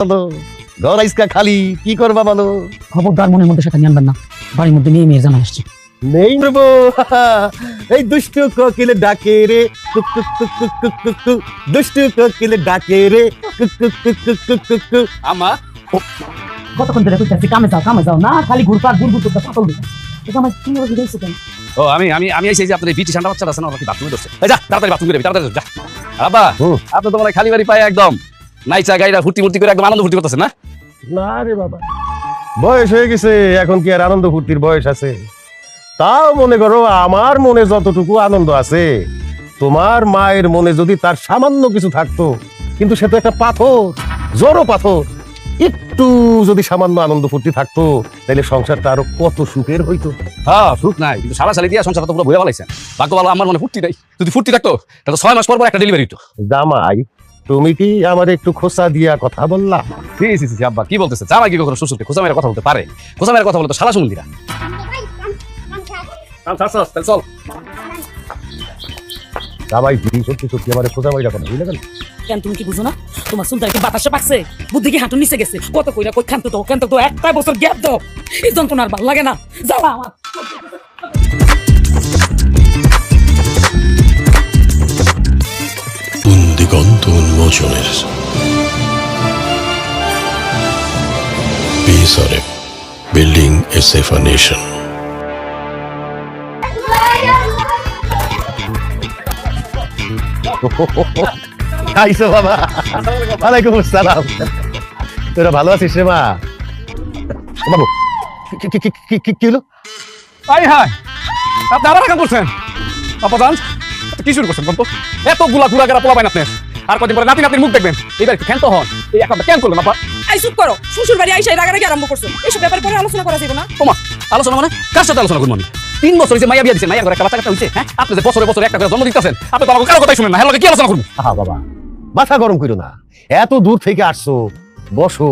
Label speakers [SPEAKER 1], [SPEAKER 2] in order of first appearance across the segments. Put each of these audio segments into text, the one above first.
[SPEAKER 1] ঘর আইসকা খালি কি করবা বলো?
[SPEAKER 2] খবরদার মনের মধ্যে সেটা আনবেন না, বাড়ির মধ্যে মেয়ে মেয়ের জানা আসছে।
[SPEAKER 1] নেই নেবো। এই দুষ্টু কোকিল ডাকে রে cook cook cook cook cook cook cook. দুষ্টু কোকিল ডাকে রে cook cook cook cook cook cook cook.
[SPEAKER 3] আমা
[SPEAKER 2] কতক্ষণ ধরে কইতাছি কামে যাও না, খালি ঘুরপাক ঘুরঘুর করতে পাতল দিতা। এটা আমার কি হবে দিইছো কেন?
[SPEAKER 3] ও আমি আমি আমি এসেছি যে আপনার বিটি ঠান্ডা বাচ্চা আছে না, ওরা কি বাথরুমে দছে। এই যা তাড়াতাড়ি বাথরুম করে তাড়াতাড়ি যা। আব্বা আপনি তো মানে খালি বাড়ি পায় একদম নাইচা গাইরা ফুটি মুটি করে একদম আনন্দ ফুটি করতেছেন না?
[SPEAKER 1] না রে বাবা, বয়স হয়ে গেছে, এখন কি আর আনন্দ ফুর্তির বয়স আছে? তাও মনে করো আমার মনে যতটুকু আনন্দ আছে, তোমার মায়ের মনে যদি তার সামান্য কিছু থাকতো, কিন্তু সে তো একটা পাথর, জড়ো পাথর, একটু যদি সামান্য আনন্দ ফুর্তি থাকতো তাহলে সংসারটা আরো কত সুখের হইতো।
[SPEAKER 3] হ্যাঁ সুখ নাই, কিন্তু সারা সালি দিয়া সংসারটা তো পুরো বইয়া ফেলাইছেন। ভাগ্য ভালো আমার মনে ফুর্তি নাই, যদি ফুর্তি থাকতো তাহলে 6 মাস পর পর একটা ডেলিভারি হতো।
[SPEAKER 1] জামাই, তুমি কি আমার একটু খোসা দিয়া কথা বললা?
[SPEAKER 3] জি জি জি আব্বা কি বলতেছে? জামাই কি কখনো শ্বশুরকে খোঁজা মেয়ের কথা বলতে পারে? খোঁজা মেয়ের কথা বলে তো সারা সুমন্দিরা। চল
[SPEAKER 1] জামাই সত্যি সত্যি আমার খোসা মাইরা কথা বুঝলে গেল?
[SPEAKER 2] কেন তুমি কি বুঝো না? তোমার সুলতান কি বাতাসে পাকছে, বুদ্ধি কি হাঁটু নিচে গেছে? কত কইরা কই খান্ত তো একটা বছর গ্যাপ দাও, এই যন্ত্রণার ভাল লাগে না? যাও আমার
[SPEAKER 4] দিগন্ত উন্মোচনের BSRF, Building a Safer Nation.
[SPEAKER 1] আইসো বাবা, ওয়ালাইকুম আসসালাম। তোরা ভালো আছিস রে মা? বাবু কি হলো?
[SPEAKER 3] আই হাই আপনি আবার কাম করছেন? আপা জান কি শুরু করছেন? বলতো এত গুলা ঘুরা গেরা পোলা পাইন আপনি, আর কদিন পরে নাতি নাতির মুখ দেখবেন। এইবার একটু ক্ষান্ত হন, এই একটা কেন করলেন আপা?
[SPEAKER 2] আই চুপ করো, শ্বশুর বাড়ি আইসা রাগারাগি আরম্ভ করছো। এইসব ব্যাপারে পরে আলোচনা করা যাবে না?
[SPEAKER 3] তোমা আলোচনা মানে কার সাথে আলোচনা করবো আমি? 3 বছর হইছে মাইয়া বিয়া দিছেন, মাইয়া ঘরে একটা বাচ্চা কাচ্চা হইছে। হ্যাঁ আপনি যে বছরে বছরে একটা করে জন্ম দিতেছেন, আপনি তো আমাকে কারো কথাই শুনেন না। হ্যাঁ কি আলোচনা করবো?
[SPEAKER 1] আহা বাবা, মাথা গরম করো না, এত দূর থেকে আসছো, বসো,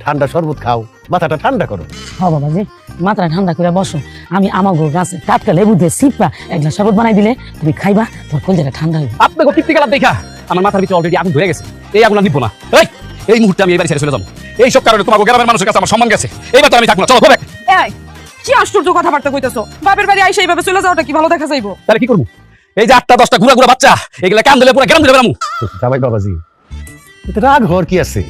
[SPEAKER 1] ঠান্ডা শরবত খাও, মাথাটা ঠান্ডা করো।
[SPEAKER 2] হ্যাঁ বাবা জি, মাথা ঠান্ডা করে বসো। আমি আমার গাছে টাটকা লেবু দিয়ে সিপা এক গ্লাস শরবত বানাই দিলে তুমি খাইবা, তোমার কলজাটা ঠান্ডা হইবে।
[SPEAKER 3] আপনাকে তৃপ্তি গেলাম দেখা আমার মাথার ভিতরে অলরেডি আগুন ধরে গেছে। এই আগুন নিব না। এই মুহূর্তে আমি এই বাড়ি ছেড়ে চলে যাবো। এইসব কারণে তোমার গ্রামের মানুষের কাছে আমার সম্মান গেছে, এইবার তো আমি থাকবো না। চলো দেখ।
[SPEAKER 5] এই কি আশ্চর্য কথাবার্তা কইতেছো? বাপের বাড়ি আইসা এইভাবে চলে যাওয়াটা কি ভালো দেখা যাইবো?
[SPEAKER 3] তাহলে কি করবো? এই যে 8টা 10টা ঘুরা ঘুরা বাচ্চা, এগুলা কান দিলে পুরো গ্রাম ধরে বেড়ামু।
[SPEAKER 1] জামাই বাবাজি, এতে রাগ হওয়ার কি আছে?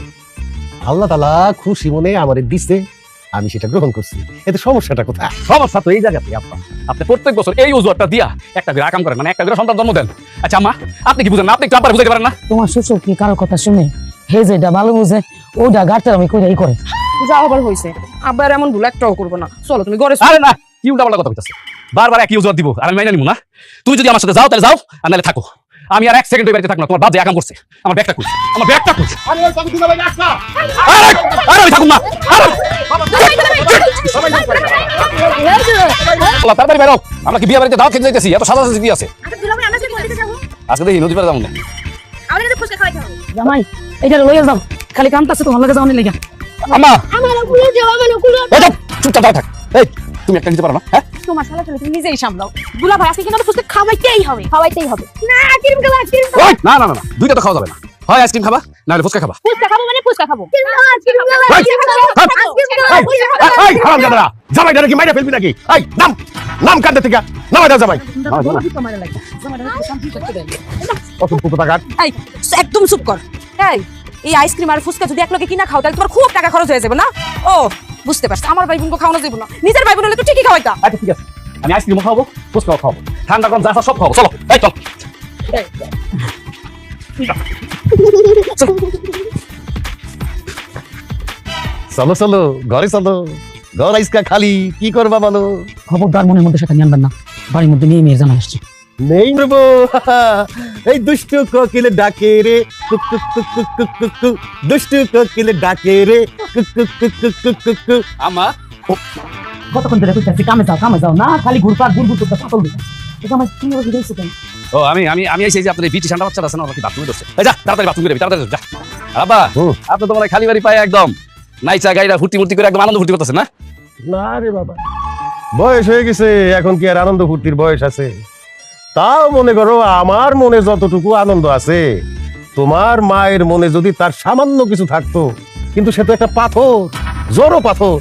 [SPEAKER 1] আল্লাহ তাআলা খুশি মনে আমারে দিছে, আমি সেটা গ্রহণ করছি, এতে সমস্যাটা কোথায়?
[SPEAKER 3] সমস্যা তো এই জায়গাতে আপা, আপনি প্রত্যেক বছর এই অজুহাতটা দিয়া একটা করে আকাম করেন, মানে একটা করে সন্তান জন্ম দেন। আচ্ছা আম্মা আপনি কি বুঝেন না? আপনি একটু আব্বার বুঝাইতে পারেন না?
[SPEAKER 2] তোমার শ্বশুর কি কারো কথা শুনে হে যেটা ভালো বুঝে ওটা গাড়তে আমি কইরাই করে।
[SPEAKER 5] যা আবার হইছে, আবার এমন ভুল একটাও করবো না। চলো তুমি ঘরে
[SPEAKER 3] আরে না, কি উল্টাপাল্টা কথা কইতাছে? বারবার একই অজুহাত দিব আর আমি মাইনা নিব না? তুমি যদি আমার সাথে যাও তাহলে যাও, আর নাহলে থাকো। আমি আর 1 সেকেন্ড ওই বাড়িতে থাকবো না। তোমার বাপ যে আকাম করছে, আমার ব্যাগটা কই? আমার ব্যাগটা কই? আরে আমি থাকুম না। তাড়াতাড়ি বেরো, আমরা কি বিয়ে বাড়িতে দাওয়াত খেতে যাইতেছি? এত সাজাসাজি কি আছে? আজকে দেখি নদী পাড়ে যাবো না।
[SPEAKER 2] জামাই এটা লইয়া যাও, খালি কামতাছে তোমার লাগে যাওয়ানি লাগা।
[SPEAKER 3] আম্মা
[SPEAKER 6] আমার কুলে দেও, আমার কুলে
[SPEAKER 3] এই যাও, চুপচাপ দাও থাক। এই তুমি একটা নিতে পারো না? হ্যাঁ
[SPEAKER 5] তোমার শালা তুমি নিজেই সামলাও। দুলা ভাই আজকে কিন্তু ফুসকে খাওয়াইতেই হবে।
[SPEAKER 6] না ক্রিম খাবো, ক্রিম খাবো,
[SPEAKER 3] ওই না না না না, দুইটা তো খাওয়া যাবে না। হয় আইসক্রিম খাবা না হলে ফুচকা খাবা।
[SPEAKER 5] ফুসকা খাবো মানে ফুসকা খাবো।
[SPEAKER 6] ক্রিম খাবো, ক্রিম খাবো,
[SPEAKER 3] এই,
[SPEAKER 6] ক্রিম খাবো,
[SPEAKER 3] হাত।
[SPEAKER 6] ক্রিম খাবো, ক্রিম খাবো।
[SPEAKER 1] এই হারামজাদারা, জামাইটারে কি মাইরা ফেলবি নাকি? এই নাম কাঁদতে থেকে নামাই দাও জামাই। কত পুপটা কাট।
[SPEAKER 5] এই একদম চুপ কর। এই আইসক্রিম আর ফুসকা যদি একলগে কিনা খাও তাহলে তোমার খুব টাকা খরচ হয়ে যাবে না? ও বুঝতে পারছি, আমার ভাই বোনকে খাওয়ানো যাবে না। নিজের ভাই বোন হলে তো ঠিকই খাওয়াইতা।
[SPEAKER 3] আচ্ছা ঠিক আছে, আমি আইসক্রিমও খাবো, ফুচকাও খাবো, ঠান্ডা গরম যা আছে সব খাবো। চলো এই চল।
[SPEAKER 1] চলো চলো, ঘরে চলো, ঘর আইসকা খালি কি করবা বলো?
[SPEAKER 2] খবরদার মনের মধ্যে সেটা আনবেন না, বাড়ির মধ্যে মেয়ে মেয়ের জানা আসছে।
[SPEAKER 1] নেই নেবো। এই দুষ্টু কোকিল ডাকে রে cook cook cook cook cook cook cook. দুষ্টু কোকিল ডাকে রে cook cook cook cook cook cook cook.
[SPEAKER 3] আম্মা
[SPEAKER 2] কতক্ষণ ধরে কইতাছি কামে যাও না, খালি ঘুরপাক ঘুরঘুর করতে পাতল দিতা। এটা আমার কি হবে দিইছো কেন?
[SPEAKER 3] ও আমি আমি আমি এসেছি যে আপনার বিটি ঠান্ডা বাচ্চা আছে না, ওরা কি বাথরুমে দছে। এই যা তাড়াতাড়ি বাথরুম করে তাড়াতাড়ি যা। আব্বা আপনি তো মানে খালি বাড়ি পায় একদম নাইচা গাইরা ফুটি মুটি করে একদম আনন্দ ফুর্তি করতেছেন না?
[SPEAKER 1] না রে বাবা, বয়স হয়ে গেছে, এখন কি আর আনন্দ ফুর্তির বয়স আছে? তাও মনে করো আমার মনে যতটুকু আনন্দ আছে, তোমার মায়ের মনে যদি তার সামান্য কিছু থাকতো, কিন্তু সে তো একটা পাথর, জড়ো পাথর।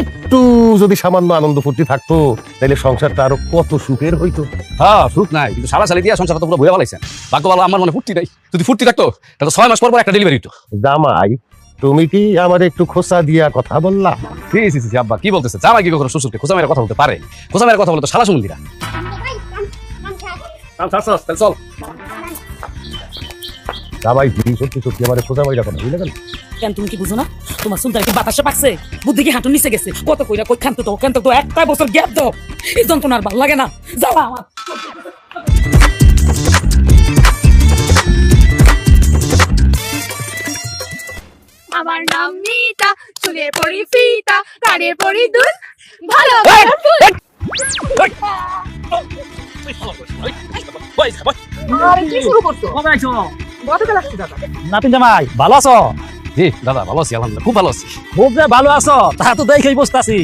[SPEAKER 1] একটু যদি সামান্য আনন্দ ফুর্তি থাকতো তাহলে সংসারটা আরো কত সুখের হইতো।
[SPEAKER 3] হ্যাঁ সুখ নাই, কিন্তু সারা সালি দিয়া সংসারটা তো পুরো বইয়া ফেলাইছেন। ভাগ্য ভালো আমার মনে ফুর্তি নাই, যদি ফুর্তি থাকতো তাহলে 6 মাস পর পর একটা ডেলিভারি হতো।
[SPEAKER 1] জামাই, তুমি কি আমার একটু খোঁচা দিয়া কথা বললা?
[SPEAKER 3] জি জি জি আব্বা কি বলতেছে? জামাই কি কখনো শ্বশুরকে খোঁচা মেরে কথা বলতে পারে? খোঁচা মেরে কথা বলে তো শালা শুনলিরা। চল
[SPEAKER 1] জামাই তুমি সত্যি সত্যি আমার খোঁচা মাইরা কথা বুঝলে কেন?
[SPEAKER 2] কেন তুমি কি বুঝো না? তোমার সুলতান কি বাতাসে পাকছে, বুদ্ধি কি হাঁটু নিচে গেছে, কত কইরা কই খান্ত তো একটা বছর গ্যাপ দাও। এই যন্ত্রণার ভাল লাগে না, যাও আমার।
[SPEAKER 6] আমার নাম মিতা, চুলে পরি ফিতা, কানের পরি দুল, ভালো
[SPEAKER 5] আরে কি শুরু করছো? গতকাল আসছি দাদা।
[SPEAKER 7] নাতিন জামাই ভালো আছো?
[SPEAKER 3] জি দাদা ভালো আছি, আলহামদুলিল্লাহ খুব ভালো আছি।
[SPEAKER 7] খুব যে ভালো আছো তা তো দেখেই বুঝতাছি।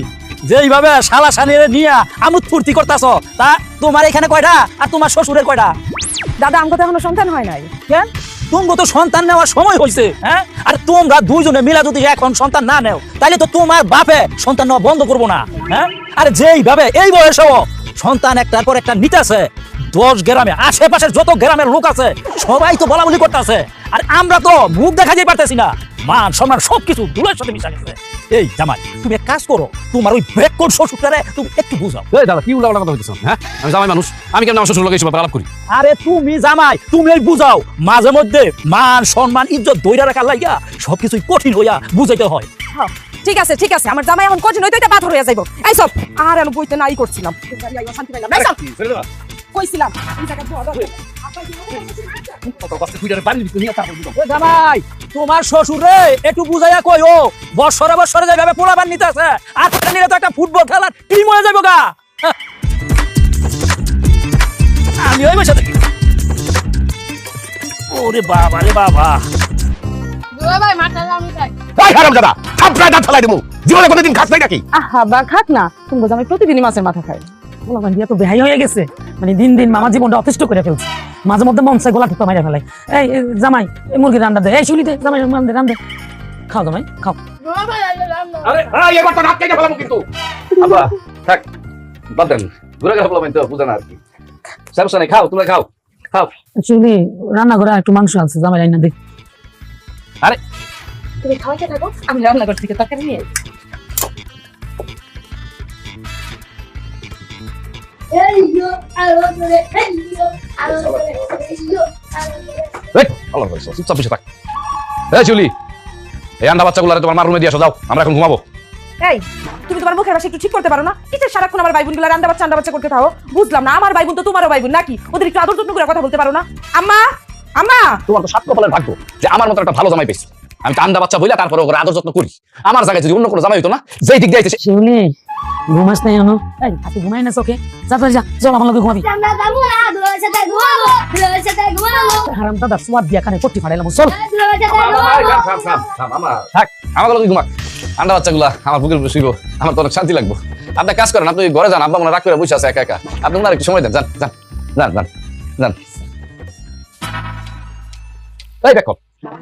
[SPEAKER 7] যেইভাবে শালা শানিরে নিয়া আমোদ ফুর্তি করতাছো, তা তোমার এখানে কয়টা আর তোমার শ্বশুরের কয়টা?
[SPEAKER 5] দাদা আমাকে তো এখনো সন্তান হয় নাই।
[SPEAKER 7] কেন? তুমি তো সন্তান নেওয়ার সময় হয়েছে, হ্যাঁ? আর তোমরা দুইজনে মিলা যদি এখন সন্তান না নেও তাহলে তো তোমার বাপে সন্তান নেওয়া বন্ধ করবো না, হ্যাঁ? আর যেইভাবে এই বয়সেও সন্তান একটার পর একটা নিতেছে, 10 গ্রামে আশেপাশের যত গ্রামের লোক আছে সবাই তো বলা বলি করতেছে, আর আমরা তো মুখ দেখা যেতে পারতেছি না। মান সম্মান সবকিছু ধুলোর সাথে মিশা গেছে। এই জামাই তুমি এক কাজ করো, তোমার ওই ব্রেককোট শ্বশুরটারে তুমি একটু বুঝাও।
[SPEAKER 3] এই দাদা কি উল্টা কথা বলতেছ? হ্যাঁ আমি জামাই মানুষ, আমি কেন আমার শ্বশুর লোক এইসব আলাপ করি?
[SPEAKER 7] আরে তুমি জামাই তুমি এই বুঝাও, মাঝে মধ্যে মান সম্মান ইজ্জত ধইরা রাখার লাইগা সবকিছুই কঠিন হইয়া বুঝাইতে হয়।
[SPEAKER 5] হ্যাঁ, ঠিক আছে ঠিক আছে, আমার জামাই এখন কঠিন হইতো, এটা পাথর হয়ে যাইব। এই সব আর আমি বইতে নাই করছিলাম, শান্তি পাইলাম না। এই সব কইছিলাম এই জায়গা ধোয়া দরকার।
[SPEAKER 7] ও জামাই তোমার শ্বশুর রে একটু বুঝাইয়া কই, ও বছরে বছরে যেভাবে পোলাবান নিতে আছে আর টাকা নিলে তো একটা ফুটবল খেলার টিম হয়ে যাবো গা। আমি ওই বসে থাকি। ওরে বাবা রে বাবা,
[SPEAKER 6] ভাই মাথা আমি তাই
[SPEAKER 1] এই হারামজাদা, থাপড়ায় দাঁত ফালাই দেবো। জীবনে কোনোদিন খাস নাই নাকি?
[SPEAKER 5] আহা বা খাক না, তুমি জামাই প্রতিদিনই মাছের মাথা খায়।
[SPEAKER 2] পোলাপান দিয়া তো বেহাই হয়ে গেছে, মানে দিন দিন মামা জীবনটা অতিষ্ঠ করে ফেলছে। মাঝে মধ্যে মন চায় গোলা ঠুকা মাইরা ফেলাই। এই জামাই মুরগি রান্না দে, এই শুলি দে জামাই রান্না খাও জামাই খাও।
[SPEAKER 6] ভাই
[SPEAKER 3] আরে এই এবার তো নাক কেটে ফেলাবো কিন্তু। আব্বা থাক বাদ দেন, ঘুরে গেল বলবেন তো বুঝা না আর কি। সমস্যা নেই, খাও তোমরা খাও খাও।
[SPEAKER 2] শুলি রান্না করে একটু মাংস আছে, জামাই রান্না দে।
[SPEAKER 3] আরে
[SPEAKER 5] তুমি খাওয়াইতে থাকো, আমি রান্না করছি তরকারি নিয়ে।
[SPEAKER 6] এই ইয়ো আলো করে এই ইয়ো আলো করে এই ইয়ো আলো করে
[SPEAKER 3] এই আল্লাহ কইছো চুপচাপ বসে থাক। এই চুলি এই আন্ডা বাচ্চাগুলো তোমার মার রুমে দিয়ে আসো, যাও আমরা এখন ঘুমাবো।
[SPEAKER 5] এই তুমি তোমার মুখের ভাষা একটু ঠিক করতে পারো না? এটা সারাক্ষণ আমার ভাই বোনগুলো রান্না বাচ্চা করতে থাকো। বুঝলাম না, আমার ভাই বোন তো তোমারও ভাই বোন নাকি? ওদের একটু আদর যত্ন করে কথা বলতে পারো না? আম্মা আম্মা,
[SPEAKER 3] তোমার তো সাত কপালের ভাগ্য যে আমার মতো একটা ভালো জামাই পেয়েছি। আমি তো আন্ডা বাচ্চা বইলা তারপরে ওকে আদর যত্ন করি। আমার জায়গায় যদি অন্য কোনো জামাই হতো না, যেই দিক দিয়ে আইতেছে
[SPEAKER 2] শিউলি ঘুমাস নাই এখনো? এই হাতে ঘুমাই না চোখে? যা তো যা, চল আমার লগে ঘুমাবি।
[SPEAKER 6] আমরা যাবো না দুলার সাথে ঘুমাবো দুলার সাথে ঘুমাবো
[SPEAKER 2] হারাম দাদা সোয়াদ দিয়া কানে পট্টি ফাড়াইলাম, চল।
[SPEAKER 6] দুলার সাথে ঘুমাবো
[SPEAKER 3] থাক আমার লগে ঘুমাক। আন্ডা বাচ্চাগুলা আমার বুকের উপরে শুইব, আমার তো অনেক শান্তি লাগবো। আপনি কাজ করেন, আপনি ঘরে যান, আব্বা মনে রাগ করে বসে আছে একা একা। আপনি ওনার একটু সময় দেন, যান যান যান যান যান। এই দেখো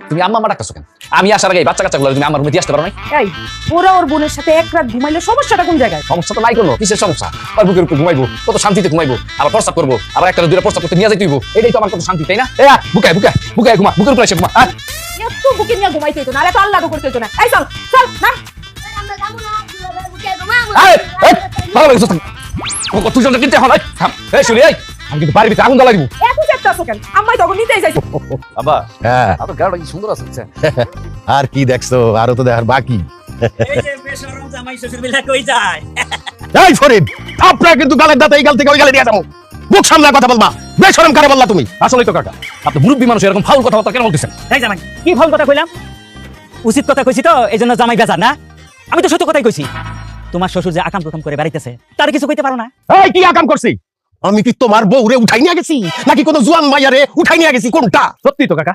[SPEAKER 3] তুমি আম্মা আমার ডাকতেছো কেন? আমি আসার আগে বাচ্চা কাচ্চাগুলো তুমি আমার রুমে দিয়ে আসতে পারো না?
[SPEAKER 5] এই ওরা ওর বোনের সাথে এক রাত ঘুমাইলে সমস্যাটা কোন জায়গায়?
[SPEAKER 3] সমস্যা তো নাই কোনো, কিসের সমস্যা? আর বুকের উপর ঘুমাইবো, কত শান্তিতে ঘুমাইবো, আবার প্রস্তাব করবো, আবার একটা দূরে প্রস্তাব করতে নিয়ে যাইতে হইব। এটাই তো আমার কত শান্তি, তাই না? এ বুকে বুকে বুকে ঘুমা, বুকের উপরে এসে ঘুমা।
[SPEAKER 5] একটু বুকে নিয়ে ঘুমাইতে হইতো না, আর এত আল্লাহ করতে হইতো না। এই চল চল না,
[SPEAKER 6] আমরা যাবো না দুলার বুকে ঘুমাবো
[SPEAKER 3] ভালো লাগছে তুই জন্য কিনতে হয়। এই শুনি এই আমি কিন্তু বাড়ির ভিতরে আগুন জ্বালাই দিব।
[SPEAKER 5] এত চেষ্টা আছো কেন? আম্মাই তখন নিতেই যাইছে।
[SPEAKER 3] আব্বা
[SPEAKER 1] হ্যাঁ,
[SPEAKER 3] আপনার গাড়িটা কি সুন্দর আছে।
[SPEAKER 1] আর কি দেখছো? আরো তো দেখার বাকি।
[SPEAKER 7] এই যে বেশরম জামাই শ্বশুর মিলা কই যায়?
[SPEAKER 1] এই ফরিদ, আপনারা কিন্তু গালের দাঁত এই গাল থেকে ওই গালে দিয়ে যাবো। মুখ সামনে কথা বলবা, বেশরম কারে বললা তুমি?
[SPEAKER 3] আসলেই তো কাকা, আপনি মুরব্বী মানুষ এরকম ফাউল কথাবার্তা কেন বলতেছেন?
[SPEAKER 7] এই জামাই কি ভুল কথা কইলাম? উচিত কথা কইছি তো, এই জন্য জামাই বেজার না? আমি তো সত্য কথাই কইছি। তোমার শ্বশুর যে আকাম প্রথম করে বাড়িতেছে তার কিছু কইতে পারো না?
[SPEAKER 1] এই কি আকাম করছি? আমি কি তোমার বউরে উঠাই নিয়ে গেছি নাকি কোনো জোয়ান মাইয়ারে উঠাই নিয়ে গেছি? কোনটা?
[SPEAKER 3] সত্যি তো কাকা,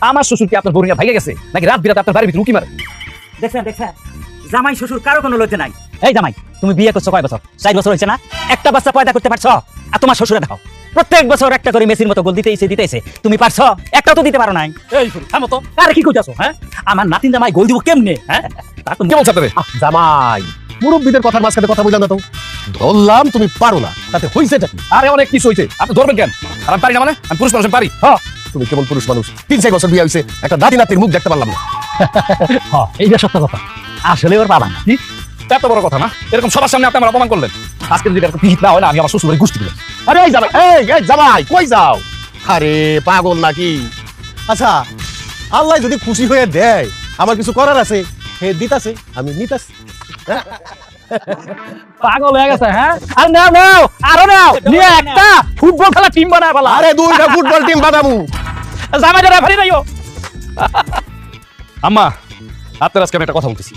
[SPEAKER 3] আমার শ্বশুর কি আপনার বউরিয়া ভাইগে গেছে নাকি রাত বিরাতে আপনার বাড়ির ভিতরে উকি মারে?
[SPEAKER 7] দেখছেন দেখছেন জামাই শ্বশুর কারো কোনো লজ্জা নাই। এই জামাই তুমি বিয়ে করছো কয় বছর? 4 বছর হয়েছে না? একটা বাচ্চা পয়দা করতে পারছো? আর তোমার শ্বশুরে দেখো প্রত্যেক বছর একটা করে মেসির মতো গোল দিতেইছে তুমি পারছো? একটাও তো দিতে পারো নাই। এই ফুল থামো তো, আরে কি কইতাছো? হ্যাঁ, আমার নাতিন জামাই গোল দিব কেমনে? হ্যাঁ, তা তো
[SPEAKER 3] কে বলছ আপনারে?
[SPEAKER 1] জামাই মুরব্বীদের কথার মাঝখানে কথা বললাম না তো, ধরলাম তুমি পারো না, তাতে হইছেটা কি?
[SPEAKER 3] আরে অনেক কিছু হইছে, আপনি ধরবেন কেন? আর আমি পারি না মানে? আমি পুরুষ মানুষ, আমি পারি।
[SPEAKER 1] হ্যাঁ, তুমি কেমন পুরুষ মানুষ, 3-4 বছর বিয়ে হয়েছে, একটা দাদি নাতির মুখ দেখতে পারলাম না।
[SPEAKER 7] হ্যাঁ, এইটা সত্য কথা। আসলে ওর বাবা না।
[SPEAKER 3] কি এত বড় কথা না? এরকম সবার সামনে আপনি আমার অপমান করলেন। আজকে যদি এরকম পিহিত না হয় না, আমি আমার শ্বশুরের গোষ্ঠী দিলেন।
[SPEAKER 1] আরে এই জামাই, এই জামাই কই যাও? আরে পাগল নাকি? আচ্ছা, আল্লাহ যদি খুশি হয়ে দেয়, আমার কিছু করার আছে, হে দিতাছে, আমি নিতাছি।
[SPEAKER 7] পাগল হয়ে গেছে। হ্যাঁ, আর নাও নাও, আরো নাও, নিয়ে একটা ফুটবল খেলা টিম বানায় ফেলা।
[SPEAKER 1] আরে 2টা ফুটবল টিম বানাবো।
[SPEAKER 7] জামাইটা রেফারি নাইও।
[SPEAKER 3] আম্মা, আপনার আজকে আমি একটা কথা বলতেছি।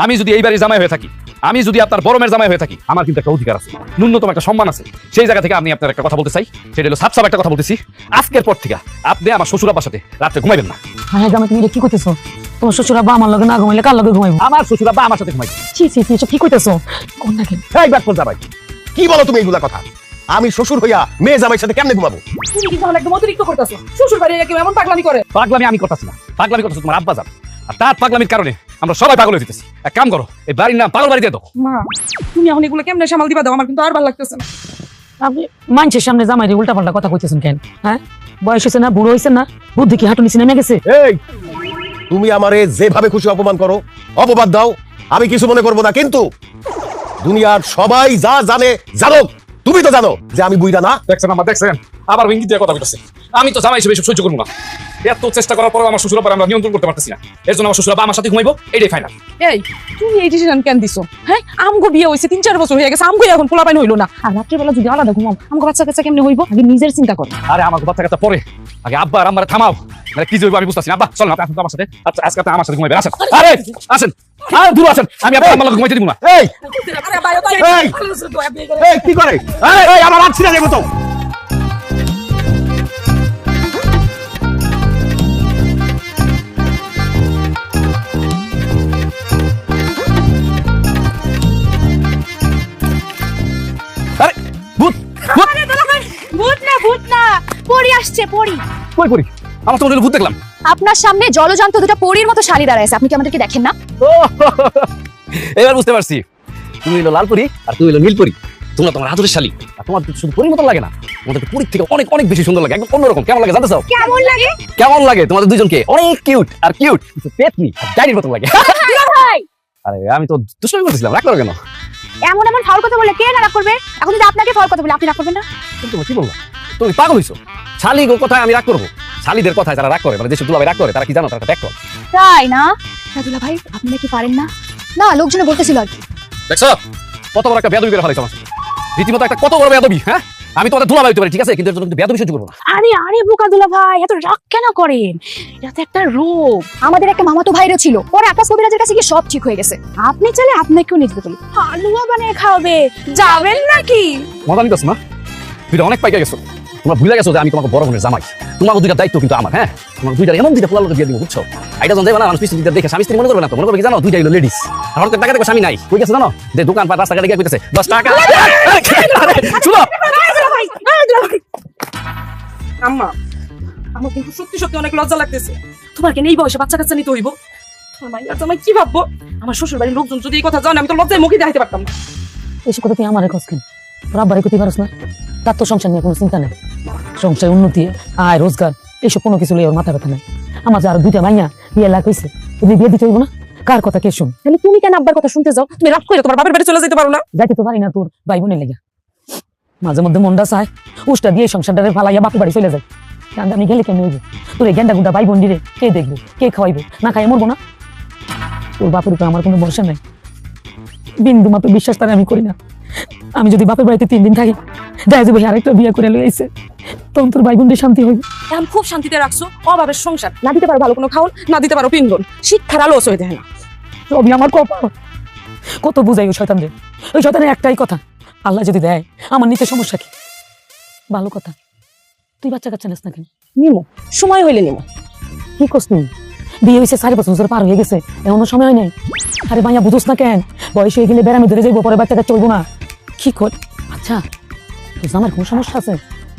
[SPEAKER 3] আমি যদি এই বাড়ির জামাই হয়ে থাকি, আমি যদি আপনার বড় মেয়ের জামাই হয়ে থাকি, আমার কিন্তু একটা অধিকার আছে, ন্যূনতম একটা সম্মান আছে। সেই জায়গা থেকে আমি আপনার একটা কথা বলতে চাই, সেটা হলো সাফ একটা কথা বলতেছি। আজকের পর থেকে আপনি আমার শ্বশুর আব্বার সাথে রাত্রে ঘুমাইবেন না।
[SPEAKER 2] হ্যাঁ জামাই, তুমি এটা কি করতেছো? তোমার শ্বশুর আব্বা আমার লগে না ঘুমাইলে কার লগে ঘুমাইবো?
[SPEAKER 3] আমার শ্বশুর আব্বা আমার সাথে ঘুমাইবে।
[SPEAKER 2] ছি ছি ছি, এসব কি করতেছো? কোন নাকি
[SPEAKER 1] এই ব্যাক কর জামাই, কি বলো তুমি এইগুলা কথা? আমি শ্বশুর হইয়া মেয়ে জামাইয়ের সাথে কেমনে ঘুমাবো?
[SPEAKER 5] তুমি কি তাহলে একদম অতিরিক্ত করতেছো? শ্বশুর বাড়ি কেউ এমন পাগলামি করে?
[SPEAKER 3] পাগলামি আমি করতেছি না, পাগলামি করতেছে তোমার আব্বা যান। আর তার পাগলামির কারণে আমরা সবাই পাগল হয়ে যেতেছি। এক কাম করো, এই বাড়ির নাম পাগল বাড়ি দিয়ে দাও।
[SPEAKER 5] মা, তুমি এখন এগুলো কেমনে সামাল দিবা দাও, আমার কিন্তু আর ভালো লাগতেছে না।
[SPEAKER 2] আপনি মানুষের সামনে জামাই উল্টা পাল্টা কথা কইতেছেন কেন? হ্যাঁ, বয়স হয়েছে না, বুড়ো হয়েছে না, বুদ্ধি কি হাঁটু নিচে নেমে গেছে?
[SPEAKER 1] এই, তুমি আমারে যেভাবে খুশি অপমান করো, অপবাদ দাও, আমি কিছু মনে করবো না, কিন্তু দুনিয়ার সবাই যা জানে জানুক। তুমি তো জানো যে আমি বুইড়া না।
[SPEAKER 3] দেখছেন আম্মা, দেখছেন আবার ইঙ্গিত দিয়ে কথা বলতেছে। আমি তো জামাই হিসেবে এসব সহ্য করবো না। এত চেষ্টা করার পরেও আমার শ্বশুর আব্বার আমরা নিয়ন্ত্রণ করতে পারতেছি না। এর জন্য আমার শ্বশুর আব্বা আমার সাথে ঘুমাইবো, এটাই ফাইনাল।
[SPEAKER 5] এই, তুমি এই ডিসিশন কেন দিছো? হ্যাঁ, আমগো বিয়ে হইছে 3-4 বছর হয়ে গেছে, আমগো এখন পোলাপাইন হইলো না। আর রাত্রিবেলা যদি আলাদা ঘুমাও, আমগো বাচ্চা কাচ্চা কেমনে হইব? আগে নিজের চিন্তা করো।
[SPEAKER 3] আরে আমার বাচ্চা কাচ্চা পরে, আগে আব্বা আর আম্মারে থামাও। মানে কি হইব আমি বুঝতেছি না। আব্বা চল না, আপনি আসুন তো আমার সাথে। আচ্ছা, আজকে আপনি আমার সাথে ঘুমাইবেন। আসেন, আরে আসেন, আরে দূর আসেন, আমি আপনার আম্মার লগে ঘুমাইতে দিব না।
[SPEAKER 1] এই, এই কি করে? এই আমার হাত ছিঁড়ে যাবো তো।
[SPEAKER 3] আরে ভূত, ভূত
[SPEAKER 6] ভূত না পরি আসছে, পরি।
[SPEAKER 3] কই করি? আমার তো মনে হলো ভূত দেখলাম।
[SPEAKER 6] আপনার সামনে জলজন্ত দুটো পরীর মতো শাড়ি দাঁড়ায় আছে, আপনি কি আমাদেরকে দেখেন না?
[SPEAKER 3] ও, এবার বুঝতে পারছি, তুমি হলো লাল পরি আর তুই হলো নীল পরি। তোমরা তোমার আদরের শালী, আর তোমার শুধু পরির মতো লাগে না, তোমাদের পরির থেকে অনেক অনেক বেশি সুন্দর লাগে, একদম অন্যরকম। কেমন লাগে জানতে চাও?
[SPEAKER 6] কেমন লাগে?
[SPEAKER 3] কেমন লাগে তোমাদের দুজনকে? অনেক কিউট আর কিউট, কিন্তু পেতনি আর ডাইনির মতো লাগে।
[SPEAKER 6] ভাই,
[SPEAKER 3] আরে আমি তো দুষ্টামি করতেছিলাম, রাগ করো কেন?
[SPEAKER 6] এমন এমন ফাউল কথা বলে কে না রাগ করবে? এখন যদি আপনাকে ফাউল কথা বলে আপনি রাগ করবেন না?
[SPEAKER 3] তুমি কি বলবো? তুমি পাগল হইছো? শালী গো কথায় আমি রাগ করবো? শালীদের কথায় যারা রাগ করে, মানে যেসব দুলাভাই রাগ করে, তারা কি জানো? তারা একটা ট্যাক্টর।
[SPEAKER 6] তাই না রাজুলা ভাই, আপনি নাকি পারেন না? না, লোকজনে বলতেছিল আর কি।
[SPEAKER 3] দেখছো কত বড় একটা বেয়াদবি করে ফেলাইছো আমার সাথে। রীতিমতো একটা কত বড় বেয়াদবি। হ্যাঁ, আমি তোমাদের দুলাভাই হইতে পারি, ঠিক আছে, কিন্তু এর জন্য কিন্তু বেয়াদবি সহ্য করবো না।
[SPEAKER 6] আরে আরে বোকাদুলা ভাই, এত রাগ কেন করেন? এটা তো একটা রোগ। আমাদের একটা মামাতো ভাইরও ছিল, পরে আকাশ কবিরাজের কাছে গিয়ে সব ঠিক হয়ে গেছে। আপনি চাইলে আপনাকেও নিতে পারেন, হালুয়া বানিয়ে খাওয়াবে। যাবেন নাকি?
[SPEAKER 3] মজা নিতেছ না? তুই অনেক পাইকা গেছো। তোমরা ভুলে গেছো যে আমি তোমাকে বড় বোনের জামাই। তোমার দুইটা দায়িত্ব কিন্তু আমার। হ্যাঁ, তোমার দুইটা এমন দুইটা পোলার লোকে দিয়ে দিব, বুঝছো? এটা যখন যাবে না, মানুষ পিছন দিকে দেখে স্বামী স্ত্রী মনে করবে না তো, মনে করবে কি জানো? দুইটা হলো লেডিস। আর হয়তো টাকা দেখো স্বামী নাই, কই গেছে জানো? যে দোকান পাট রাস্তাঘাটে গিয়ে কইতেছে 10 টাকা। শুনো,
[SPEAKER 5] আম্মা, আমার কিন্তু সত্যি সত্যি অনেক লজ্জা লাগতেছে। তোমার কেন এই বয়সে বাচ্চা কাচ্চা নিতে হইব? তোমার মাইয়া জামাই কি ভাববো? আমার শ্বশুর বাড়ির লোকজন যদি এই কথা জানে, আমি তো লজ্জায় মুখে দেখাইতে পারতাম না।
[SPEAKER 2] এসব কথা তুই আমারে কস কেন? তোর আব্বারে কইতে পারস না? তার তো সংসার নিয়ে কোনো চিন্তা নেই, সংসার উন্নতি, আয় রোজগার, এইসব কোনো কিছু লইয়া ওর মাথা ব্যথা নেই। আমার যে আরো 2টা মাইয়া বিয়ে লাগ হইছে, তুমি বিয়ে দিতে হইব না? কার কথা কে শুন?
[SPEAKER 5] তাহলে তুমি কেন আব্বার কথা শুনতে যাও? তুমি রাগ করে তোমার বাপের বাড়ি চলে যেতে পারো না?
[SPEAKER 2] যাইতে তো পারি না তোর ভাই বোনের লেগে। মাঝে মধ্যে মনটা চায় উষ্টা দিয়ে সংসারটারে ফালাইয়া বাপের বাড়ি চলে যায়। কারণ আমি গেলে কেন হইব? তোর এই গেন্ডা গুন্ডা ভাই বোন দিলে কে দেখবো, কে খাওয়াইবো? না খাইয়ে মরবো না? তোর বাপের উপরে আমার কোনো ভরসা নাই, বিন্দু মাত্র বিশ্বাস তারা আমি করি না। আমি যদি বাপের বাড়িতে 3 দিন থাকি, দেখা যাবে আরেকটা বিয়ে করে লই আইছে, তখন তোর ভাই বোনদের শান্তি হইবে।
[SPEAKER 5] এখন খুব শান্তিতে রাখছো, অভাবের সংসার, না দিতে পারো ভালো কোনো খাওন, না দিতে পারো পিন্দন, শিক্ষার আলো হইতে হয় না।
[SPEAKER 2] সবই আমার কপাল। কত বুঝাই ওই শয়তানদের, ওই শয়তানের একটাই কথা, আল্লাহ যদি দেয় আমার নিতে সমস্যা কি? ভালো কথা, তুই বাচ্চা কাচ্চা নিস না কেন?
[SPEAKER 5] নিমো, সময় হইলে নিমো।
[SPEAKER 2] কি করছ তুই? বিয়ে হয়েছে 4 বছর পার হয়ে গেছে, এমনও সময় হয় নাই। আরে ভাইয়া বুঝোস না কেন? বয়স হয়ে গেলে বেড়ামি ধরে যাইবো, পরে বাচ্চা কাচ্চা চলবো না। কি কর? আচ্ছা, তোর আমার কোনো সমস্যা আছে?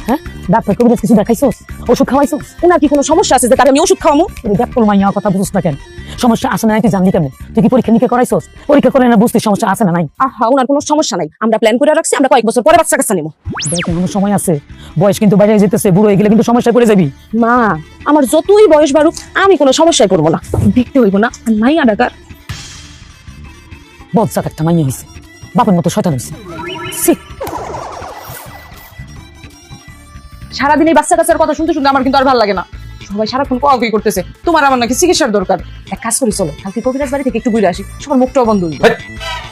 [SPEAKER 2] হ্যাঁ, ডাক্তার কবিরাজ কিছু দেখাইছোস, ওষুধ খাওয়াইছোস?
[SPEAKER 5] ওনার কি কোনো সমস্যা আছে যে তার আমি ওষুধ খাওয়ামু?
[SPEAKER 2] দেখ তোর মাইয়া কথা বুঝছ না কেন? সমস্যা আছে না নাই তুই জানলি কেমন? তুই কি পরীক্ষা নিরীক্ষা করাইছোস? পরীক্ষা করে না বুঝতে সমস্যা আছে না নাই?
[SPEAKER 5] আহা, ওনার কোনো সমস্যা নাই, আমরা প্ল্যান করে রাখছি, আমরা কয়েক বছর পরে বাচ্চা কাচ্চা নেবো।
[SPEAKER 2] দেখ এখনো সময় আছে, বয়স কিন্তু বাইরে যেতেছে, বুড়ো হয়ে গেলে কিন্তু সমস্যায় পড়ে যাবি।
[SPEAKER 5] মা, আমার যতই বয়স বাড়ুক আমি কোনো সমস্যায় পড়বো না, দেখতে হইব না মাইয়া ডাকার।
[SPEAKER 2] বদজাত একটা মাইয়া হয়েছে, বাপের মতো শয়তান হয়েছে।
[SPEAKER 5] সারাদিন এই বাচ্চা কাচ্চার কথা শুনতে শুনতে আমার কিন্তু আর ভালো লাগে না। সবাই সারাক্ষণ কোয়াকুই করতেছে, তোমার আমার নাকি চিকিৎসার দরকার। এক কাজ করি, চলো কালকে কবিরাজ বাড়ি থেকে একটু ঘুরে আসি, সবার মুখটাও বন্ধ হইবে।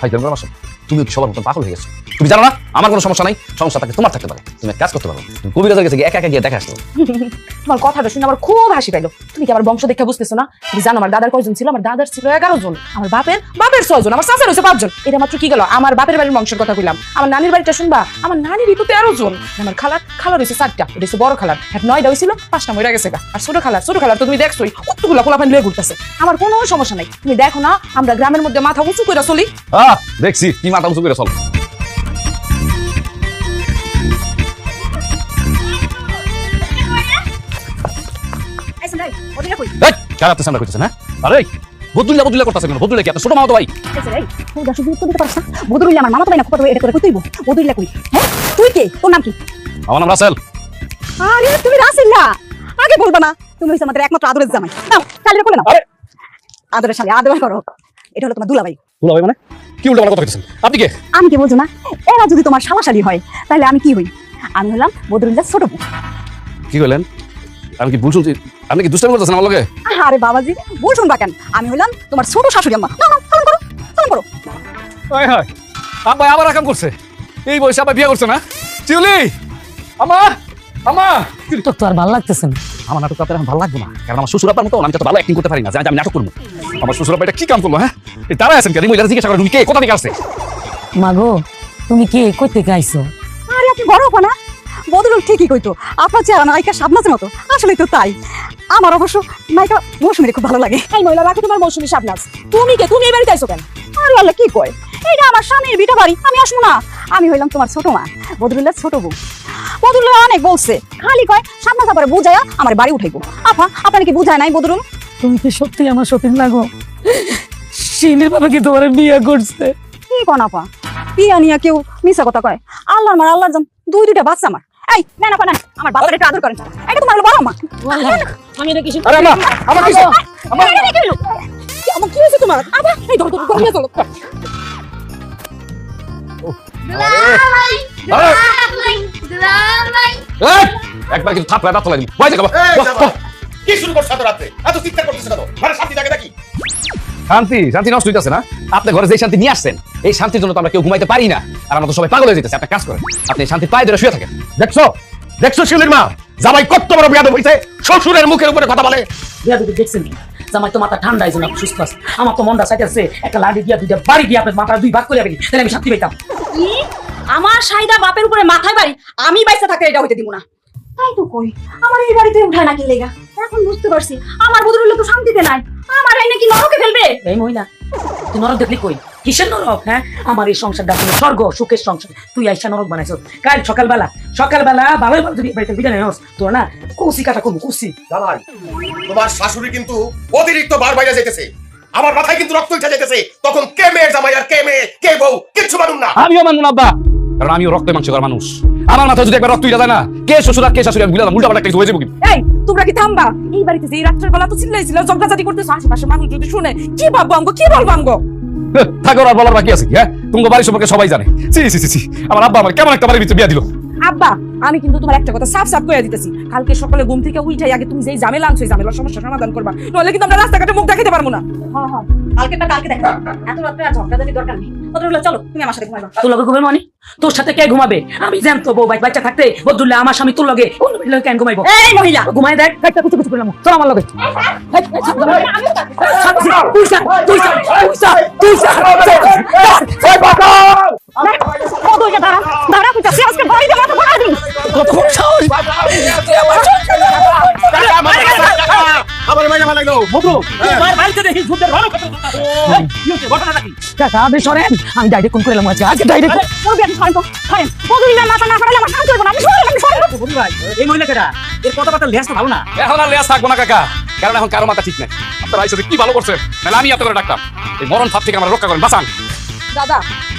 [SPEAKER 3] ভাই জানো না, তুমি সবার মতন পাগল হয়ে গেছো। তুমি জানো না আমার কোনো সমস্যা নাই, সমস্যা থাকে তোমার থাকতে পারে। তুমি এক কাজ করতে পারো, তুমি কবিরাজের কাছে গিয়ে একা একা গিয়ে দেখা আসতে পারো।
[SPEAKER 5] তোমার কথাটা শুনে আমার খুব হাসি পাইলো। তুমি কি আমার বংশ দেখা বুঝতেছো না? তুমি জানো আমার দাদার কয়জন ছিল? আমার দাদার ছিল 11 জন, আমার বাপের 6 জন, আমার চাচার হয়েছে 5 জন। এটা মাত্র কি গেল? আমার বাপের বাড়ির বংশের কথা কইলাম। আমার নানির বাড়িটা শুনবা, আমার নানিরই তো 13 জন। আমার খালার হয়েছে 4টা, এটা হচ্ছে বড় খালার। 9টা হয়েছিল, 5টা মরে গেছে গা। আর ছোট খালার তো তুমি দেখছোই, কতগুলা পোলাপান লয়ে ঘুরতেছে। আমার কোনো সমস্যা নাই, তুমি দেখো না আমরা গ্রামের মধ্যে মাথা উঁচু করে চলি।
[SPEAKER 3] দেখছি কি মাথা উঁচু করে চল। সামনে করতেছে না? আরে বদুল্লা করতেছে কেন? বদুল্লা কি আপনার ছোট মামা তো ভাই?
[SPEAKER 6] বদরুল্লাহ আমার মামা তো ভাই না, কত এটা করে কইতেইব। বদরুল্লাহ কই? হ্যাঁ তুই কে? তোর নাম কি?
[SPEAKER 3] আমার নাম রাসেল।
[SPEAKER 6] আরে তুমি রাসেল না, আগে বলবা না? তুমি হইছো আমাদের একমাত্র আদরের জামাই। নাও তাহলে কোলে নাও। আদরের শালি আদর করো। এটা হলো তোমার দুলাভাই।
[SPEAKER 3] দুলাভাই মানে কি উল্টা কথা কইতেছেন? আপনি কে?
[SPEAKER 6] আমি কি বলছো না, এরা যদি তোমার শালাশালি হয় তাহলে আমি কি হই? আমি হলাম বদরুল্লাহ ছোট বোন।
[SPEAKER 3] কি কইলেন? আমি কি ভুল শুনছি? আপনি কি দুষ্টামি করতেছেন আমার লগে?
[SPEAKER 6] আরে বাবাজি ভুল শুনবা কেন? আমি হলাম তোমার ছোট শাশুড়ি আম্মা। না না সালাম করো, সালাম করো।
[SPEAKER 3] হায় হায়, আব্বা আবার আকাম করছে। এই বয়সে আবার বিয়ে করছে না? চিউলি আমা আমা,
[SPEAKER 2] তোর তো আর ভালো লাগতেছে না।
[SPEAKER 3] আমার নাটক আপনার এখন ভালো লাগবে না, কারণ আমার শ্বশুর আব্বার মতো আমি তো ভালো অ্যাক্টিং করতে পারি না যে আমি নাটক করবো। আমার শ্বশুর আব্বা এটা কি কাম করলো? হ্যাঁ, এই তারা আছেন কেন? মহিলা জিজ্ঞাসা করেন তুমি কে, কোথা থেকে আসছে?
[SPEAKER 2] মাগো তুমি কে, কই থেকে আইছো?
[SPEAKER 6] আরে আপনি বড় হবো না? বদরুল ঠিকই কইতো, আপনার চেহারা নায়িকা শাবনাজের মতো। আসলেই তো তাই। আমার অবশ্য নায়িকা মৌসুমীর খুব ভালো লাগে।
[SPEAKER 5] এই মহিলা রাখো তোমার মৌসুমী শাবনাজ। তুমি কে? তুমি এই বাড়িতে আইছো কেন?
[SPEAKER 6] আরে আল্লাহ কি কয়, এইটা আমার স্বামীর বিটা বাড়ি, আমি আসবো না? আমি হইলাম তোমার ছোট মা, বদরুল্লাহ ছোট বউ। বদরুল্লাহ অনেক বলছে, খালি কয় শাবনাজ আবার বুঝাইয়া আমার বাড়ি উঠাইবো। আপা আপনার কি বুঝায় নাই বদরুল?
[SPEAKER 2] তুমি কি সত্যি আমার সতীন লাগো? শিনের বাবা কি তোমার বিয়ে করছে?
[SPEAKER 6] কি কন আপা, বিয়া নিয়ে কেউ মিছা কথা কয়? আল্লাহর মার আল্লাহর জান, দুইটা বাচ্চা আমার। এই না না না, আমার বাবার একটু আদর করেন। এটা তোমার হলো বড় মা।
[SPEAKER 2] আমি এটা কিছু
[SPEAKER 3] আরে আমা, আমার কি
[SPEAKER 6] আমার
[SPEAKER 5] আমার কি হয়েছে তোমার? আবার এই ধরো ধরো নিয়ে চলো।
[SPEAKER 3] একবার কিন্তু থাপ রাত তোলা দিবি। বয় দেখাবো।
[SPEAKER 1] কি শুরু করছ এত রাতে? এত চিৎকার করতেছ কেন? ঘরে শান্তি থাকে নাকি?
[SPEAKER 3] শান্তি নষ্ট হইতাছে না? আপনি ঘরে যে শান্তি নিয়ে আসছেন, এই শান্তির জন্য তো আমরা কেউ ঘুমাইতে পারি না, আর আমরা তো সবাই পাগল হয়ে যেতেছে। আপনি কাজ করেন, আপনি শান্তি পায়ে ধরে শুয়ে থাকেন।
[SPEAKER 1] দেখছো শিউলির মা, জামাই কত বড় বিয়াদব হইছে, শ্বশুরের মুখের উপরে কথা বলে।
[SPEAKER 2] বিয়া দিতে দেখছেন কি? জামাই তো মাথা ঠান্ডা হয়েছে না, সুস্থ আছে। আমার তো মনটা চাইতেছে একটা লাঠি দিয়া দুইটা বাড়ি দিয়ে আপনার মাথা 2 ভাগ করে ফেলি, তাহলে আমি শান্তি পাইতাম।
[SPEAKER 5] কি? আমার সাইদা বাপের উপরে মাথায় বাড়ি? আমি বাইসা থাকতে এটা হইতে দিব না।
[SPEAKER 6] তাই তো কই, আমার এই বাড়িতে উঠায় নাকি লেগা। এখন বুঝতে পারছি আমার বদরুল্লাহ তো শান্তিতে নাই, আমার এই নাকি নরকে ফেলবে।
[SPEAKER 2] এই মহিলা, তুই নরক দেখলি কই? কিসের নরক? হ্যাঁ, আমার এই সংসারটা ছিল স্বর্গ, সুখের সংসার। তুই আইসা নরক বানাইছ। কাল সকালবেলা ভালোই ভালো যদি বাড়িতে বিদায় নেস, তোর না কুসি কাটা করবো, কুসি।
[SPEAKER 1] জামাই, তোমার শাশুড়ি কিন্তু অতিরিক্ত বার বাইরে যাইতেছে। আমার মাথায় কিন্তু রক্ত উঠে যাইতেছে। তখন কে মেয়ের জামাই আর কে মেয়ে কে বউ কিচ্ছু মানুন না।
[SPEAKER 3] আমিও মানব না আব্বা, কারণ আমিও রক্ত মাংস করার মানুষ। আমার মাথায় যদি একবার রক্ত উঠে যায় না, কে শ্বশুর আর কে শাশুড়ি আমি বুঝলাম, উল্টা পাল্টা কিছু হয়ে যাবো।
[SPEAKER 5] এই তোমরা কি থামবা? এই বাড়িতে যে রাত্রের বেলা তো চিল্লাইছিল, জগদাজাতি করতেছ, আশেপাশে মানুষ যদি শুনে কি ভাববো আমগো, কি বলবো আমগো?
[SPEAKER 3] থাকো, আর বলার বাকি আছে কি? হ্যাঁ, তোমার বাড়ির সম্পর্কে সবাই জানে। সি আমার আব্বা আমার কেমন একটা বাড়ির ভিতরে বিয়া দিল।
[SPEAKER 5] আব্বা, আমি কিন্তু তোমার একটা কথা সাফ কইয়া দিতেছি, কালকে সকালে ঘুম থেকে উঠাই আগে তুমি যেই ঝামেলা আনছো, এই ঝামেলার সমস্যা সমাধান করবা, নইলে কিন্তু আমরা রাস্তাঘাটে মুখ দেখাতে পারবো না।
[SPEAKER 6] হ্যাঁ হ্যাঁ, কালকে দেখো। এত রাত্রে আর ঝগড়াঝাটি দরকার নেই। বদরুল্লাহ চলো, তুমি আমার সাথে ঘুমাইবা।
[SPEAKER 2] তোর লগে ঘুমাবে মানে? তোর সাথে কে ঘুমাবে? আমি জানতো বউ বাচ্চা থাকতে বদুল্লাহ আমার স্বামী তোর লগে অন্য লোক কেন ঘুমাইবো?
[SPEAKER 6] এই মহিলা,
[SPEAKER 2] ঘুমাই দেখ, একটা কিছু করলাম। চল আমার লগে।
[SPEAKER 6] বদরুল্লাহ দাঁড়া কইতাছি, আজকে বাড়িতে মাথা ফাটা দিই।
[SPEAKER 1] আমার মাইনা ভালো লাগলো।
[SPEAKER 7] বদরু তোমার বাড়িতে দেখি যুদ্ধের রণক্ষেত্র চলতেছে। এই, কি হচ্ছে? ঘটনাটা কি?
[SPEAKER 2] কাকা আপনি সরেন, আমি ডাইরেক্ট কোন করে এলাম আজকে ডাইরেক্ট।
[SPEAKER 6] মুরব্বী আপনি সরেন তো, সরেন। বদরুলের মাথা না ফাটালে আমার শান্তি হইব না। আপনি সরেন, আপনি সরেন।
[SPEAKER 7] বদরু ভাই, এই মহিলা কেডা? এর কথাবার্তা লেজ তো ভালো না।
[SPEAKER 3] এখন আর লেজ থাকবো না কাকা, কারণ এখন কারো মাথা ঠিক নাই। আপনারা আইসে কি ভালো করছেন, নাহলে আমি আপনাদের ডাকতাম। এই মরণ ফাঁদ থেকে আমরা রক্ষা করেন, বাঁচান।
[SPEAKER 5] দাদা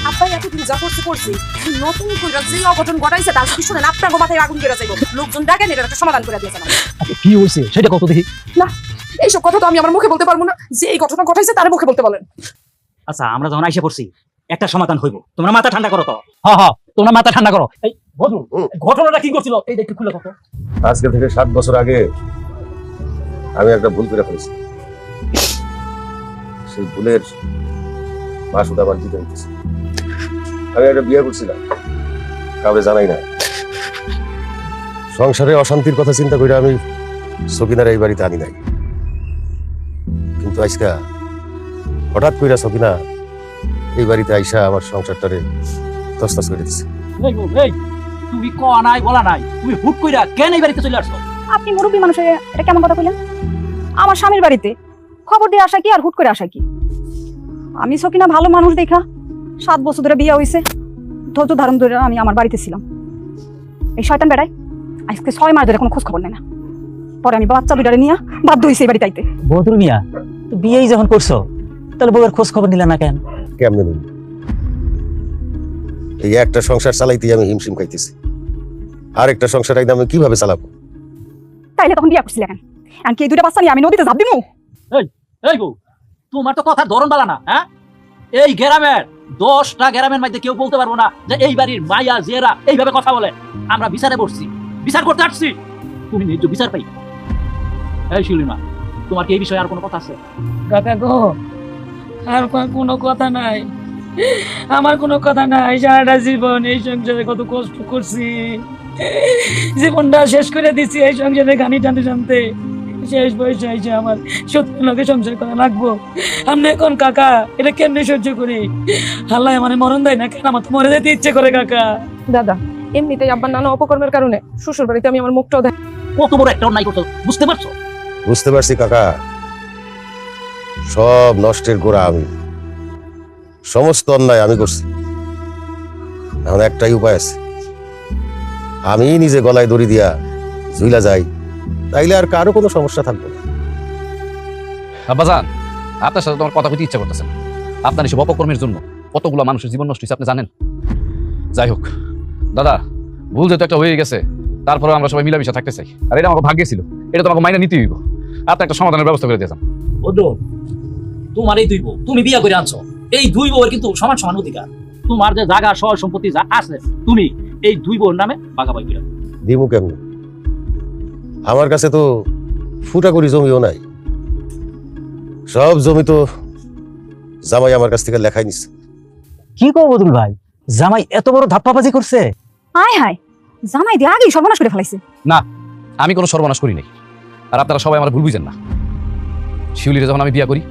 [SPEAKER 5] আপনার এতদিন যা করছে করছি, নতুন করে যে অঘটন ঘটাইছে তার কি শুনেন আপনার মাথায় আগুন করে যাইব। লোকজন ডাকেন এটা একটা সমাধান করে দিয়েছেন।
[SPEAKER 7] কি হয়েছে সেটা কত দেখি।
[SPEAKER 5] না এইসব কথা তো আমি আমার মুখে বলতে পারবো না, যে এই ঘটনা ঘটাইছে তার মুখে বলতে বলেন।
[SPEAKER 7] আচ্ছা আমরা যখন আইসা পড়ছি একটা সমাধান হইব, তোমরা মাথা ঠান্ডা করো তো। হ্যাঁ হ্যাঁ, তোমরা মাথা ঠান্ডা করো। এই বদরু, ঘটনাটা কি করছিল এই একটু খুলে কথা।
[SPEAKER 1] আজকে থেকে 7 বছর আগে আমি একটা ভুল করে ফেলেছি। সেই ভুলের মাসুদ আবার দিতে হইতেছে। আমি একটা বিয়ে করছিলাম, কাউকে জানাই না। সংসারে অশান্তির কথা চিন্তা করে আমি সকিনার এই বাড়িতে আনি নাই, কিন্তু আজকা হঠাৎ কইরা সকিনা এই বাড়িতে আইসা আমার সংসারটারে তছনছ করে দিচ্ছে।
[SPEAKER 7] এই গো, এই তুমি কয়া নাই বলা নাই, তুমি হুট কইরা কেন এই বাড়িতে চলে আসছো?
[SPEAKER 6] আপনি মুরব্বী মানুষের এটা কেমন কথা কইলেন? আমার স্বামীর বাড়িতে খবর দিয়ে আসা কি আর হুট করে আসা কি? আমি সকিনা ভালো মানুষ দেখা 7 বছর ধরে বিয়ে হইছে, ধৈর্য ধারণ ধরে আমি আমার বাড়িতে ছিলাম। এই শয়তান বেড়ায় আজকে 6 মাস ধরে কোনো খোঁজ খবর নেয় না। পরে আমি বাচ্চা দুটারে নিয়ে বাধ্য হইছে এই বাড়িতে আইতে।
[SPEAKER 7] বদরু মিয়া, তো বিয়েই যখন করছো তাহলে বউয়ের খোঁজ খবর নিলে না কেন?
[SPEAKER 1] কেমনে নেই, এই একটা সংসার চালাইতে আমি হিমশিম খাইতেছি, আর একটা সংসার একদম আমি কিভাবে চালাবো?
[SPEAKER 6] তাইলে তখন বিয়ে করছিলেন কেন? এমনকি এই দুইটা বাচ্চা নিয়ে আমি নদীতে ঝাঁপ দিমু?
[SPEAKER 7] এই বউ, তোমার তো কথা ধরন বালা না। হ্যাঁ, এই গ্রামের 10টা গ্রামের মধ্যে কেউ বলতে পারবো না যে এই বাড়ির মায়া জেরা এইভাবে কথা বলে। আমরা বিচারে বসছি, বিচার করতে আসছি, তুমি ন্যায্য বিচার পাই। এই শিউলিমা, তোমার কি এই বিষয়ে আর কোনো কথা আছে?
[SPEAKER 2] কাকা গো, আর কোনো কথা নাই, আমার কোনো কথা নাই। সারাটা জীবন এই সংসারে কত কষ্ট করছি, জীবনটা শেষ করে দিচ্ছি এই সংসারে গানি টানতে টানতে। শেষ বয়সে এসে আমার সত্যি লোকে সংসার করা লাগবো। আমরা এখন কাকা এটা কেমনে সহ্য করি? আল্লাহ মানে মরণ দেয় না কেন? আমার তো মরে যেতে ইচ্ছে করে কাকা।
[SPEAKER 5] দাদা এমনিতেই আব্বার নানা অপকর্মের কারণে শ্বশুর বাড়িতে আমি আমার মুখটাও দেখ।
[SPEAKER 7] কত বড় একটা অন্যায় করছো, বুঝতে পারছো?
[SPEAKER 1] বুঝতে পারছি কাকা, সব নষ্টের গোড়া আমি, সমস্ত অন্যায় আমি করছি। এখন একটাই উপায় আছে, আমি নিজে গলায় দড়ি দিয়া ঝুইলা যাই, তাইলে আর কারো কোনো সমস্যা থাকবে না।
[SPEAKER 3] আব্বাজান, আপনার সাথে তোমার কথা বলতে ইচ্ছা করতেছে না। আপনার এসব অপকর্মের জন্য কতগুলো মানুষের জীবন নষ্ট হয়েছে আপনি জানেন? যাই হোক দাদা, ভুল যেহেতু একটা হয়ে গেছে, তারপরে আমরা সবাই মিলামিশা থাকতে চাই। আর এটা আমার ভাগ্যে ছিল, এটা তোমাকে মাইনা নিতে হইব। আপনি একটা সমাধানের ব্যবস্থা করে দিয়েছেন।
[SPEAKER 7] বদরু, তোমার এই দুই বউ তুমি বিয়ে করে আনছো, এই দুই বউয়ের কিন্তু সমান সমান অধিকার। তোমার যে জায়গা সয় সম্পত্তি যা আছে তুমি এই দুই বউর নামে ভাগাভাগি করে।
[SPEAKER 1] দিমু কেমন? আমার কাছে তো ফুটা করি জমিও নাই, সব জমি তো জামাই আমার কাছ থেকে লেখাই নিচ্ছে।
[SPEAKER 7] কি কো বদরুল ভাই, জামাই এত বড় ধাপ্পাবাজি করছে?
[SPEAKER 6] হায় হায়, জামাই দিয়ে আগেই সর্বনাশ করে ফেলাইছে।
[SPEAKER 3] না, আমি কোনো সর্বনাশ করি নাই। আর আপনারা সবাই আমার ভুল বুঝেন না। শিউলিরে যখন আমি বিয়ে করি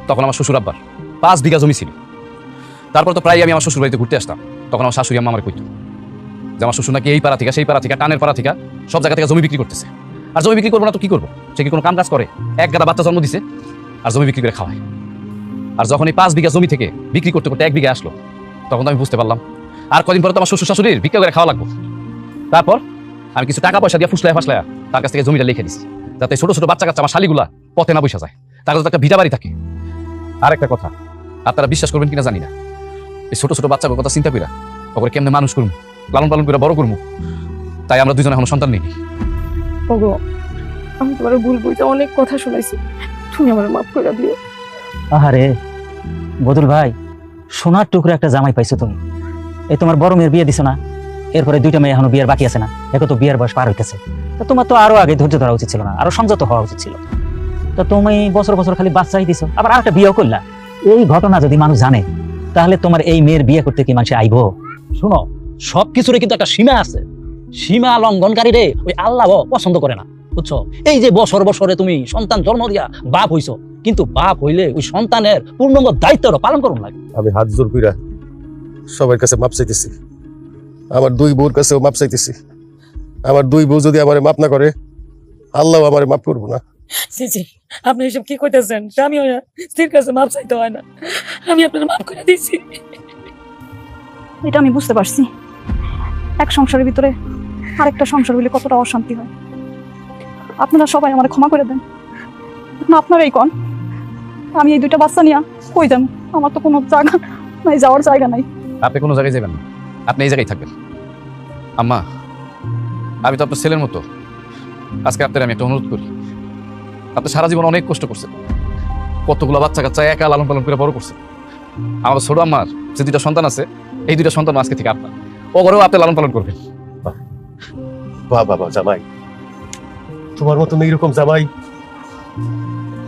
[SPEAKER 3] তখন আমার শ্বশুর আব্বার 5 বিঘা জমি ছিল। তারপর তো প্রায় আমি আমার শ্বশুর বাড়িতে ঘুরতে আসতাম, তখন আমার শাশুড়ি আম্মা আমার কইতো যে আমার শ্বশুর নাকি এই পাড়া থেকে সেই পাড়া থেকে টানের পাড়া থেকে সব জায়গা থেকে জমি বিক্রি করতেছে। আর জমি বিক্রি করবো না তো কি করবো? সে কি কোনো কাম কাজ করে? এক গাদা বাচ্চা জন্ম দিছে আর জমি বিক্রি করে খাওয়ায়। আর যখন এই 5 বিঘা জমি থেকে বিক্রি করতে করতে 1 বিঘা আসলো, তখন তো আমি বুঝতে পারলাম আর কদিন পরে তো আমার শ্বশুর শাশুড়ির ভিক্ষা করে খাওয়া লাগবে। তারপর আমি কিছু টাকা পয়সা দিয়ে ফুসলায়া ফাসলায়া তার কাছ থেকে জমিটা লিখে দিছি, যাতে ছোট ছোট বাচ্চা কাচ্চা আমার শালিগুলা পথে না বসে যায়, তার কাছে একটা ভিটা বাড়ি থাকে। আর একটা কথা, আপনারা বিশ্বাস করবেন কিনা জানি না, এই ছোট ছোট বাচ্চাগুলোর কথা চিন্তা কইরা ওকে কেমনে মানুষ করবো, লালন পালন করে বড় করবো, তাই আমরা দুজনে এখনো সন্তান নেই।
[SPEAKER 5] ওগো, আমি তোমার ভুল বুঝতে অনেক কথা শুনাইছি, তুমি আমার মাফ করে দিও।
[SPEAKER 7] আহারে বদরুল ভাই, সোনার টুকরো একটা জামাই পাইছো তুমি। এই তোমার বড় মেয়ের বিয়ে দিছো না, এরপরে 2টা মেয়ে এখনো বিয়ের বাকি আছে না, এখন তো বিয়ের বয়স পার হইতেছে। তো তোমার তো আরো আগে ধৈর্য ধরা উচিত ছিল না, আরো সংযত হওয়া উচিত ছিল। তো তুমি বছর বছর খালি বাচ্চাই দিছো, আবার আরেকটা বিয়েও করলা। এই ঘটনা যদি মানুষ জানে তাহলে তোমার এই মেয়ের বিয়ে করতে কি মানুষ আইবো? শোনো, সবকিছুরই কিন্তু একটা সীমা আছে। সীমা লঙ্ঘনকারী রে ওই আল্লাহ পছন্দ করে না, বুঝছো? এই যে বছর বছরে তুমি সন্তান জন্ম দিয়া বাপ হইছো, কিন্তু বাপ হইলে ওই সন্তানের পূর্ণাঙ্গ দায়িত্ব পালন করুন লাগে।
[SPEAKER 1] আমি হাত জোর কইরা সবার কাছে মাপ চাইতেছি, আমার 2 বউর কাছেও মাপ চাইতেছি। আমার 2 বউ যদি আমারে মাপ না করে, আল্লাহ আমারে মাপ করবো না।
[SPEAKER 2] জি জি, আপনি এসব কি কইতেছেন? স্বামী হইয়া স্ত্রীর কাছে মাপ চাইতে হয় না। আমি আপনার মাফ করে দিয়েছি।
[SPEAKER 6] এটা আমি বুঝতে পারছি, এক সংসারের ভিতরে আরেকটা সংসার হইলে কতটা অশান্তি হয়। আপনারা সবাই আমার ক্ষমা করে দেন। না আপনারাই কন, আমি এই দুইটা বাচ্চা নিয়ে কই যান? আমার তো কোনো জায়গা নাই, যাওয়ার জায়গা নাই।
[SPEAKER 3] আপনি কোনো জায়গায় যাবেন না, আপনি এই জায়গায় থাকবেন। আম্মা, আমি তো আপনার ছেলের মতো, আজকে আপনার আমি একটা অনুরোধ করি। আপনি সারা জীবন অনেক কষ্ট করছেন, কতগুলো বাচ্চা কাচ্চা একা লালন পালন করে বড় করছেন। আমার ছোট আম্মার যে দুইটা সন্তান আছে, এই দুইটা সন্তান আজকে থেকে আপনার, ও ঘরেও আপনি লালন পালন করবেন।
[SPEAKER 1] বাহ বাবা জামাই, তোমার মতন এইরকম জামাই,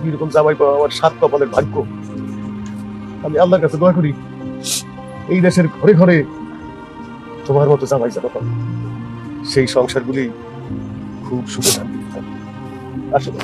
[SPEAKER 1] এইরকম জামাই পাওয়া আমার 7 কপালের ভাগ্য। আমি আল্লাহর কাছে দোয়া করি এই দেশের ঘরে ঘরে তোমার মতো জামাই যেন পাবে, সেই সংসারগুলি খুব সুখে শান্তিতে থাকে। আসলে